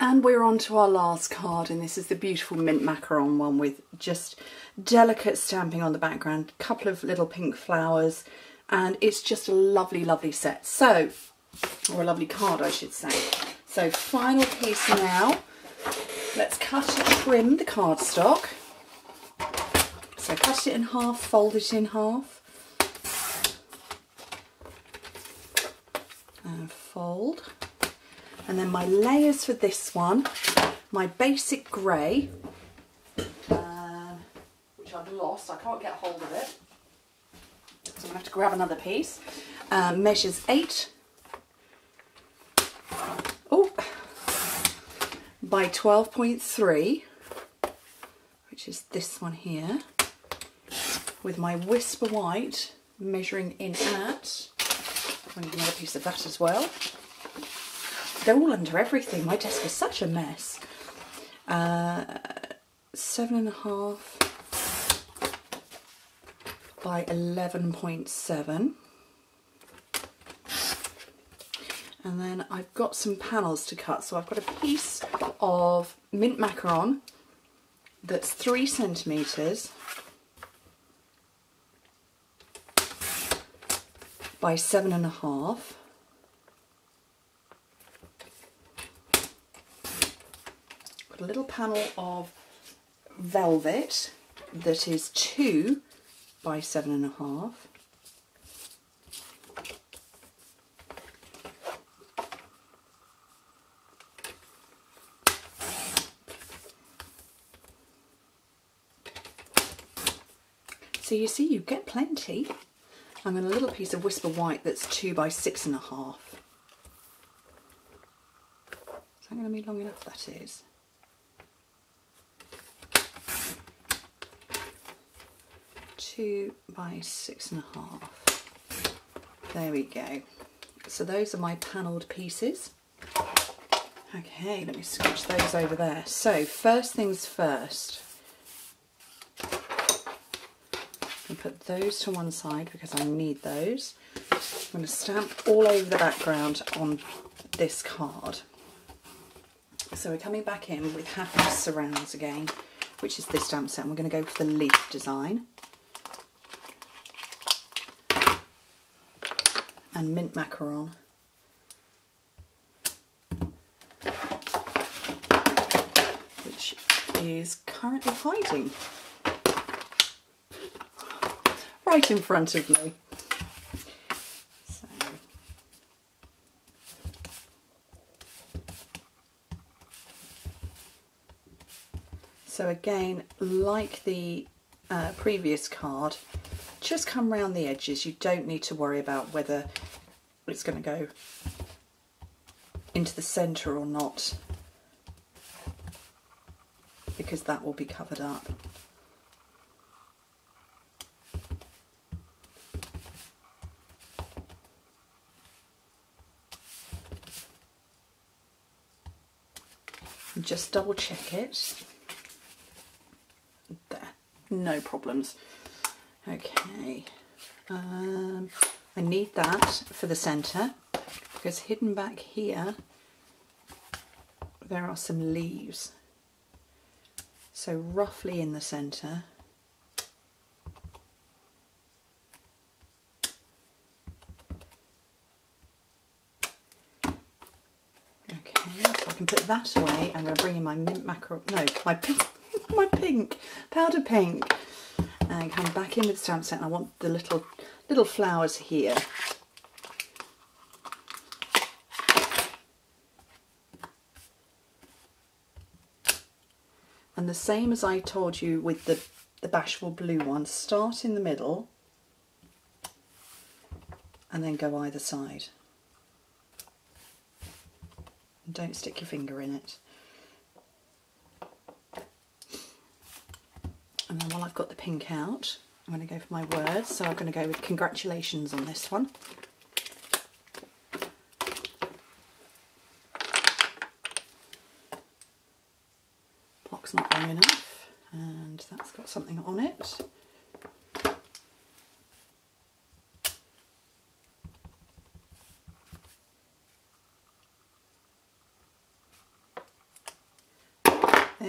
And we're on to our last card, and this is the beautiful mint macaron one with just delicate stamping on the background, a couple of little pink flowers, and it's just a lovely, lovely set. So, or a lovely card, I should say. So, final piece now. Let's cut and trim the cardstock. So, cut it in half, fold it in half, and fold. And then my layers for this one, my basic grey, which I've lost, I can't get hold of it, so I'm going to have to grab another piece, measures 8 by 12.3, which is this one here, with my Whisper White measuring in at, I'm going to get another piece of that as well. They're all under everything. My desk is such a mess. 7.5 by 11.7. And then I've got some panels to cut. So I've got a piece of mint macaron that's 3 centimetres by 7.5. A little panel of velvet that is 2 by 7.5. So you see, you get plenty. And then a little piece of Whisper White that's 2 by 6.5. Is that going to be long enough? That is. 2 by 6.5. There we go. So those are my panelled pieces. Okay, let me switch those over there. So first things first, I'm put those to one side because I need those. I'm going to stamp all over the background on this card. So we're coming back in with Happiness Surrounds again, which is this stamp set. And we're going to go for the leaf design. And mint macaron. Which is currently hiding right in front of me. So again, like the previous card, just come round the edges. You don't need to worry about whether it's going to go into the centre or not, because that will be covered up. And just double check it. There, no problems. Okay, I need that for the centre because hidden back here there are some leaves. So roughly in the centre. Okay, so I can put that away. I'm going to bring in my mint macaron, no, my pink, powder pink. And come back in with the stamp set, and I want the little flowers here. And the same as I told you with the Bashful Blue one, start in the middle and then go either side. And don't stick your finger in it. And then while I've got the pink out, I'm going to go for my words. So I'm going to go with congratulations on this one. Block's not long enough, and that's got something on it.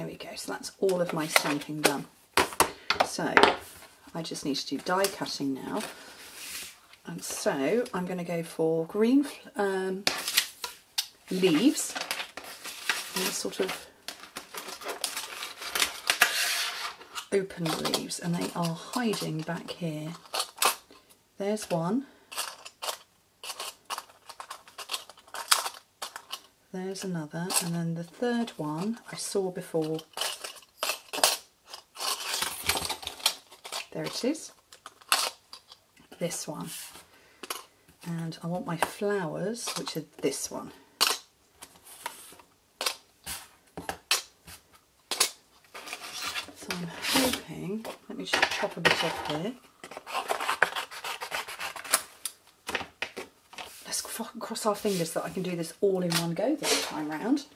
There we go, so that's all of my stamping done. So I just need to do die cutting now. And so I'm going to go for green leaves, and sort of open leaves, and they are hiding back here. There's one. There's another, and then the third one I saw before. There it is. This one. And I want my flowers, which are this one. So I'm hoping, let me just chop a bit off here. Let's cross our fingers that I can do this all in one go this time round.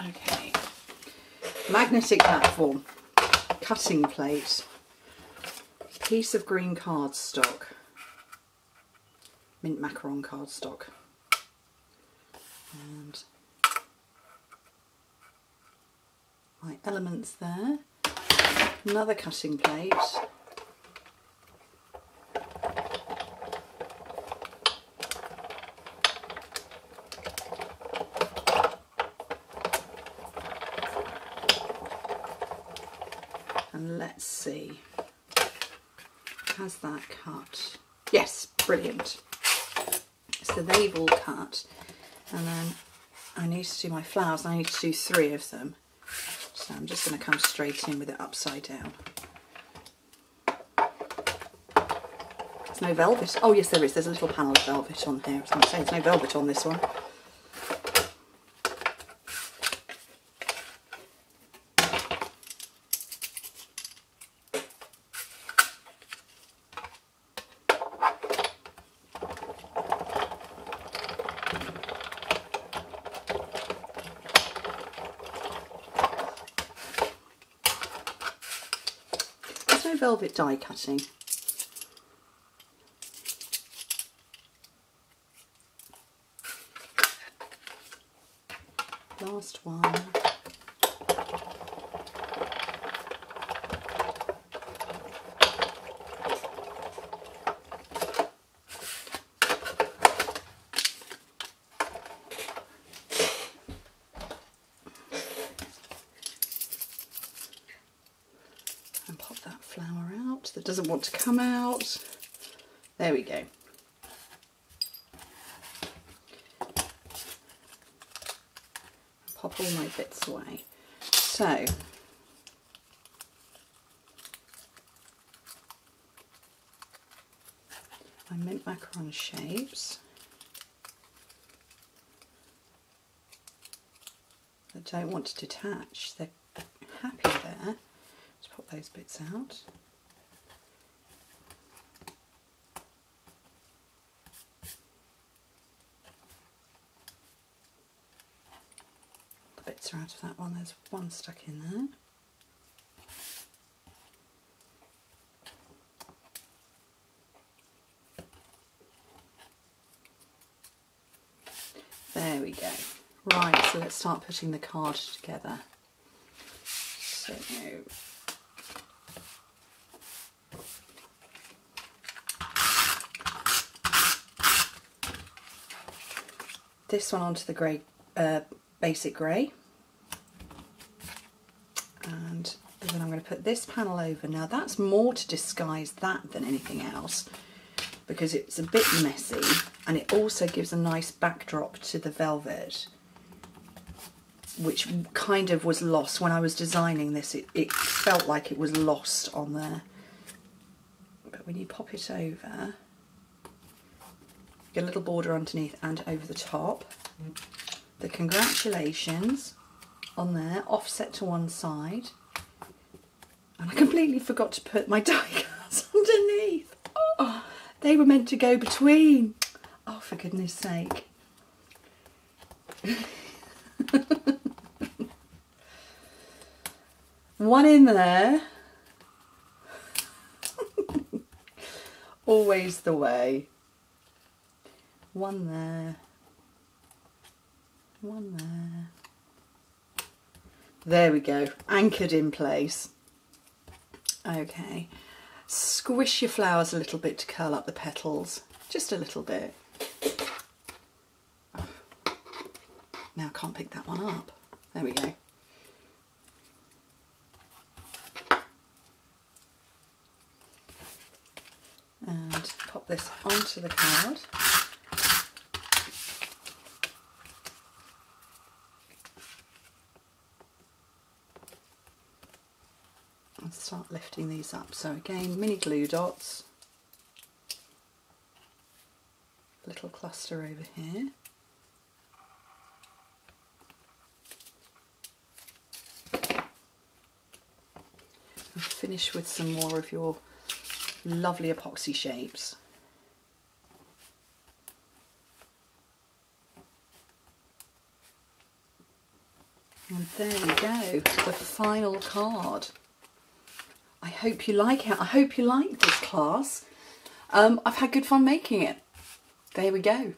Okay. Magnetic platform. Cutting plate, piece of green cardstock, mint macaron cardstock, and my elements there, another cutting plate, and let's see, has that cut? Yes, brilliant. So they've all cut, and then I need to do my flowers. I need to do 3 of them. So I'm just going to come straight in with it upside down. There's no velvet. Oh yes, there is. There's a little panel of velvet on here. I was going to say there's no velvet on this one. Velvet die cutting. Last one. And pop that flower out that doesn't want to come out. There we go. Pop all my bits away. So my mint macaron shapes that don't want to detach, they're happy there. Let's pop those bits out. The bits are out of that one, there's one stuck in there. There we go. Right, so let's start putting the card together. So this one onto the grey, basic grey, and then I'm going to put this panel over. Now that's more to disguise that than anything else, because it's a bit messy and it also gives a nice backdrop to the velvet, which kind of was lost when I was designing this. It felt like it was lost on there. But when you pop it over, get a little border underneath and over the top. The congratulations on there, offset to one side. And I completely forgot to put my die cuts underneath. Oh, they were meant to go between. Oh, for goodness sake. One in there. Always the way. One there, One there. There we go, anchored in place. Okay, squish your flowers a little bit to curl up the petals, just a little bit. Now I can't pick that one up. There we go. And pop this onto the card. And start lifting these up. So again, mini glue dots. Little cluster over here. And finish with some more of your lovely epoxy shapes. And there we go, the final card. I hope you like it. I hope you like this class. I've had good fun making it. There we go.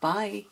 Bye.